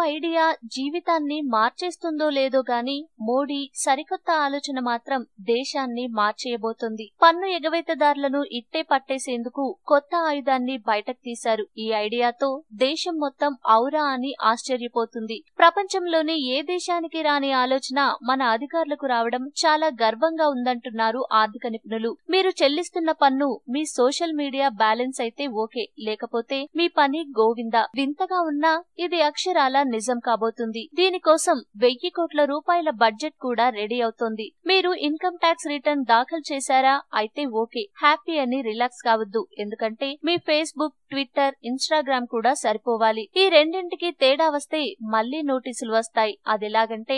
Idea జీవితాన్ని మార్చేస్తుందో లేదో గాని మోడీ సరికొత్త ఆలోచన మాత్రం దేశాన్ని మార్చేయబోతుంది. పన్ను ఎగవేతదారులను ఇట్టే పట్టేసేందుకు కొత్త ఆయుధాన్ని బయటకు తీశారు. ఈ ఐడియాతో దేశం మొత్తం ఔరా అని ఆశ్చర్యపోతుంది. ప్రపంచంలోని ఏ దేశానికి రాని ఆలోచన మన అధికారులకు రావడం చాలా గర్వంగా ఉందంటున్నారు ఆర్థిక నిపుణులు. మీరు చెల్లిస్తున్న పన్ను మీ సోషల్ మీడియా బ్యాలెన్స్ అయితే ఓకే, లేకపోతే మీ పని గోవిందా. వింతగా ఉన్నా ఇది అక్షరాల నిజం కాబోతుంది. దీనికోసం 1000 కోట్ల రూపాయల బడ్జెట్ కూడా రెడీ అవుతోంది. మీరు ఇన్కమ్ ట్యాక్స్ రిటర్న్ దాఖలు చేశారా? అయితే ఓకే, హ్యాపీ అని రిలాక్స్ కావద్దు. ఎందుకంటే మీ ఫేస్బుక్, ట్విట్టర్, ఇన్స్టాగ్రామ్ కూడా సరిపోవాలి. ఈ రెండింటికి తేడా వస్తే మళ్లీ నోటీసులు వస్తాయి. అదెలాగంటే,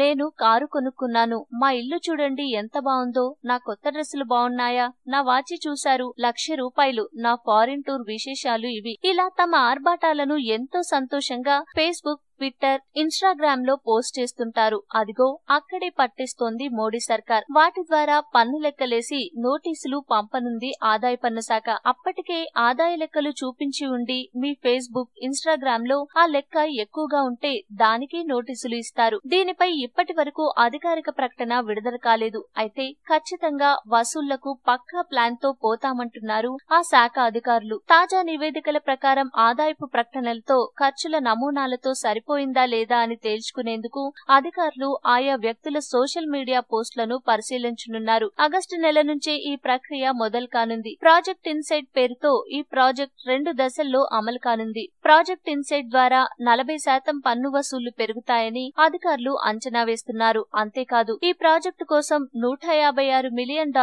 నేను కారు కొనుక్కున్నాను, మా ఇల్లు చూడండి ఎంత బాగుందో, నా కొత్త డ్రెస్సులు బాగున్నాయా, నా వాచి చూశారు, ₹1,00,000, నా ఫారిన్ టూర్ విశేషాలు ఇవి. ఇలా తమ ఆర్భాటాలను ఎంతో సంతోషంగా ఫేస్బుక్, ట్విట్టర్, ఇన్స్టాగ్రామ్ లో పోస్ట్ చేస్తుంటారు. అదిగో అక్కడే పట్టిస్తోంది మోడీ సర్కార్. వాటి ద్వారా పన్ను లెక్కలేసి నోటీసులు పంపనుంది ఆదాయ పన్ను శాఖ. అప్పటికే ఆదాయ లెక్కలు చూపించి ఉండి మీ ఫేస్బుక్, ఇన్స్టాగ్రామ్ లో ఆ లెక్క ఎక్కువగా ఉంటే దానికి నోటీసులు ఇస్తారు. దీనిపై ఇప్పటి వరకు అధికారిక ప్రకటన విడుదల కాలేదు. అయితే ఖచ్చితంగా వసూళ్లకు పక్కా ప్లాన్ తో పోతామంటున్నారు ఆ శాఖ అధికారులు. తాజా నివేదికల ప్రకారం ఆదాయపు ప్రకటనలతో ఖర్చుల నమూనాలతో పోయిందా లేదా అని తేల్చుకునేందుకు అధికారులు ఆయా వ్యక్తుల సోషల్ మీడియా పోస్టులను పరిశీలించనున్నారు. ఆగస్టు నెల నుంచే ఈ ప్రక్రియ మొదలు కానుంది. ప్రాజెక్ట్ ఇన్సైట్ పేరుతో ఈ ప్రాజెక్ట్ 2 దశల్లో అమలు కానుంది. ప్రాజెక్ట్ ఇన్సైట్ ద్వారా 40% పన్ను వసూళ్లు పెరుగుతాయని అధికారులు అంచనా వేస్తున్నారు. అంతేకాదు, ఈ ప్రాజెక్టు కోసం $156 మిలియన్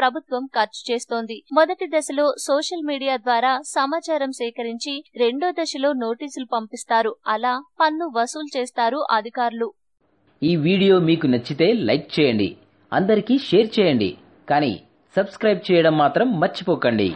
ప్రభుత్వం ఖర్చు చేస్తోంది. మొదటి దశలో సోషల్ మీడియా ద్వారా సమాచారం సేకరించి రెండో దశలో నోటీసులు పంపిస్తారు. అలా పన్ను వసూలు చేస్తారు అధికారులు. ఈ వీడియో మీకు నచ్చితే లైక్ చేయండి, అందరికీ షేర్ చేయండి, కానీ సబ్స్క్రైబ్ చేయడం మాత్రం మర్చిపోకండి.